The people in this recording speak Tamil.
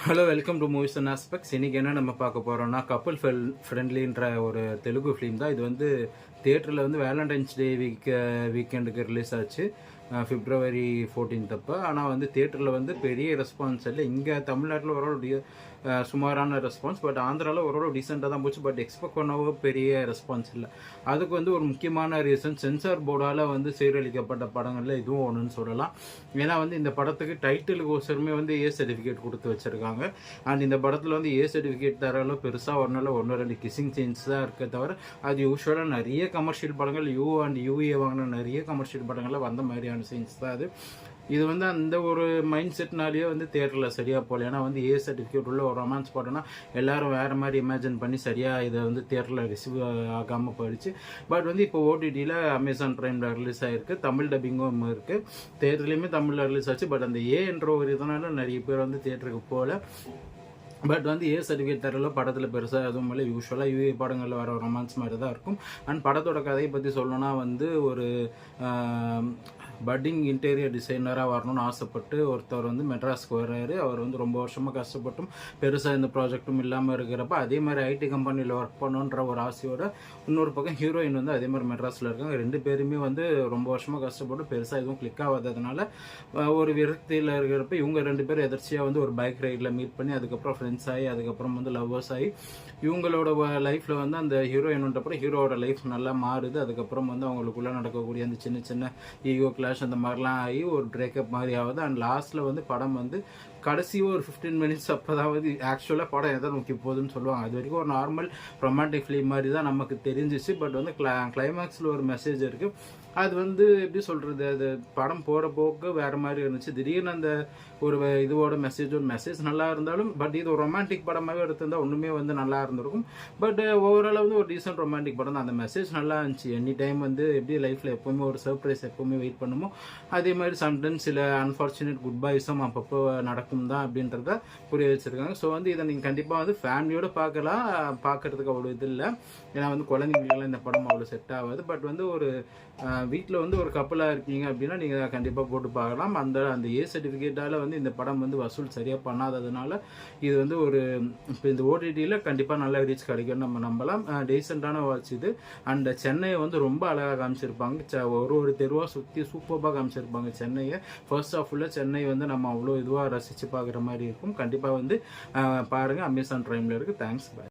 Hello, welcome to movies and aspects. இன்றைக்கி என்ன நம்ம பார்க்க போகிறோம்னா, கப்புள் ஃப்ரெண்ட்லின்ற ஒரு தெலுங்கு ஃபிலிம் தான். இது வந்து தியேட்டரில் வந்து வேலண்டைன்ஸ் டே வீக்கெண்டுக்கு ரிலீஸ் ஆச்சு, February 14th அப்போ. ஆனால் வந்து தியேட்டரில் வந்து பெரிய ரெஸ்பான்ஸ் இல்லை. இங்கே தமிழ்நாட்டில் ஓரளவு சுமாரான ரெஸ்பான்ஸ், பட் ஆந்திராவில் ஓரளவு டீசெண்டாக தான் போச்சு. பட் எக்ஸ்பெக்ட் பண்ணவோ பெரிய ரெஸ்பான்ஸ் இல்லை. அதுக்கு வந்து ஒரு முக்கியமான ரீசன், சென்சார் போர்டால் வந்து சீரழிக்கப்பட்ட படங்களில் இதுவும் ஒன்றுன்னு சொல்லலாம். ஏன்னா வந்து இந்த படத்துக்கு டைட்டிலுக்கு ஒசரமே வந்து ஏ சர்டிஃபிகேட் கொடுத்து வச்சுருக்காங்க. அண்ட் இந்த படத்தில் வந்து ஏ சர்டிஃபிகேட் தரல பெருசாக ஒன்று ரெண்டு கிசிங் சீன்ஸ் தான் இருக்க தவிர, அது யூஸ்வலாக நிறைய கமர்ஷியல் படங்கள் யூஏ வாங்கின நிறைய கமர்ஷியல் படங்களில் வந்த மாதிரியான சீன்ஸ் தான் அது. இது வந்து அந்த ஒரு மைண்ட் செட்னாலேயே வந்து தியேட்டரில் சரியாக போகல. ஏன்னா வந்து ஏ சர்டிஃபிகேட் உள்ள ஒரு ரொமான்ஸ் படம்னா எல்லாரும் வேறு மாதிரி இமேஜின் பண்ணி சரியாக இதை வந்து தியேட்டரில் ரிசீவ் ஆகாமல் போயிடுச்சு. பட் வந்து இப்போ ஓடிடியில் அமேசான் ப்ரைமில் ரிலீஸ் ஆகிருக்கு, தமிழ் டப்பிங்கும் இருக்குது. தியேட்டர்லேயுமே தமிழில் ரிலீஸ் ஆச்சு. பட் அந்த என்ற ஒரு இதனால நிறைய பேர் வந்து தியேட்டருக்கு போகல. பட் வந்து ஏ சர்டிஃபிகேட் தரல படத்தில் பெருசாக எதுவும் இல்லை. யூஸ்வலாக யூஏ படங்களில் வர ரொமான்ஸ் மாதிரி தான் இருக்கும். அண்ட் படத்தோட கதையை பற்றி சொல்லணும்னா வந்து ஒரு பட்டிங் இன்டீரியர் டிசைனராக வரணும்னு ஆசைப்பட்டு ஒருத்தர் வந்து மெட்ராஸ்க்கு வர்றாரு. அவர் வந்து ரொம்ப வருஷமாக கஷ்டப்பட்டும் பெருசாக இந்த ப்ராஜெக்ட்டும் இல்லாமல் இருக்கிறப்ப, அதே மாதிரி ஐடி கம்பெனியில் ஒர்க் பண்ணுன்ற ஒரு ஆசையோட இன்னொரு பக்கம் ஹீரோயின் வந்து அதே மாதிரி மெட்ராஸில் இருக்காங்க. ரெண்டு பேருமே வந்து ரொம்ப வருஷமாக கஷ்டப்பட்டு பெருசாக எதுவும் கிளிக் ஆகாததுனால ஒரு விரக்தியில் இருக்கிறப்ப இவங்க ரெண்டு பேரும் எதர்ச்சியாக வந்து ஒரு பைக் ரைடில் மீட் பண்ணி அதுக்கப்புறம் ஃப்ரெண்ட்ஸ் ஆகி அதுக்கப்புறம் வந்து லவ்வர்ஸ் ஆகி இவங்களோட லைஃப்பில் வந்து அந்த ஹீரோயின்ன்றப்பறம் ஹீரோவோட லைஃப் நல்லா மாறுது. அதுக்கப்புறம் வந்து அவங்களுக்குள்ளே நடக்கக்கூடிய அந்த சின்ன சின்ன ஈகோ கிளாஷ் அந்த மாதிரிலாம் ஆகி ஒரு பிரேக்கப் மாதிரி ஆகுது. அண்ட் லாஸ்ட்டில் வந்து படம் வந்து கடைசி ஒரு 15 minutes அப்போதாவது ஆக்சுவலாக படம் எதை நோக்கி போகுதுன்னு சொல்லுவாங்க. அது வரைக்கும் ஒரு நார்மல் ரொமான்டிக் ஃபிலிம் மாதிரி தான் நமக்கு தெரிஞ்சிச்சு. பட் வந்து கிளைமேக்ஸில் ஒரு மெசேஜ் இருக்குது. அது வந்து எப்படி சொல்கிறது, அது படம் போகிற போக்கு வேறு மாதிரி இருந்துச்சு. திடீர்னு அந்த ஒரு இதுவோட மெசேஜ் நல்லா இருந்தாலும், பட் இது ஒரு ரொமான்டிக் படமாகவே எடுத்திருந்தால் ஒன்றுமே வந்து நல்லா இருந்திருக்கும். பட் ஓவரால் வந்து ஒரு டீசென்ட் ரொமான்டிக் படம் தான். அந்த மெசேஜ் நல்லா இருந்துச்சு. எனி டைம் வந்து எப்படி லைஃப்பில் எப்போவுமே ஒரு சர்ப்ரைஸ் எப்போவுமே வெயிட் பண்ணுமோ அதே மாதிரி சம்டைம்ஸ் சில அன்ஃபார்ச்சுனேட் குட் பைஸும் அப்பப்போ நடக்கும் தான் அப்படின்றத புரிய வச்சுருக்காங்க. ஸோ வந்து இதை நீங்கள் கண்டிப்பாக வந்து ஃபேமிலியோடு பார்க்கலாம். பார்க்குறதுக்கு அவ்வளோ இது இல்லை. ஏன்னா வந்து குழந்தைங்களுக்கெல்லாம் இந்த படம் அவ்வளோ செட் ஆகாது. பட் வந்து ஒரு வீட்டில் வந்து ஒரு கப்பலாக இருக்கீங்க அப்படின்னா நீங்கள் கண்டிப்பாக போட்டு பார்க்கலாம். அந்த ஏ சர்டிஃபிகேட்டால் வந்து இந்த படம் வந்து வசூல் சரியாக பண்ணாததுனால இது வந்து ஒரு இப்போ இந்த ஓடிடியில் கண்டிப்பாக நல்ல ரீச் கிடைக்கும்னு நம்ம நம்பலாம். டீசெண்டான வாட்ச் இது. அண்ட் சென்னையை வந்து ரொம்ப அழகாக காமிச்சிருப்பாங்க. ஒரு தெருவாக சுற்றி சூப்பராக காமிச்சிருப்பாங்க சென்னையை. ஃபர்ஸ்ட் ஆஃப் ஃபுல்லாக சென்னை வந்து நம்ம அவ்வளோ இதுவாக ரசித்து பார்க்குற மாதிரி இருக்கும். கண்டிப்பாக வந்து பாருங்கள், அமேசான் ப்ரைமில் இருக்குது. தேங்க்ஸ், பாய்.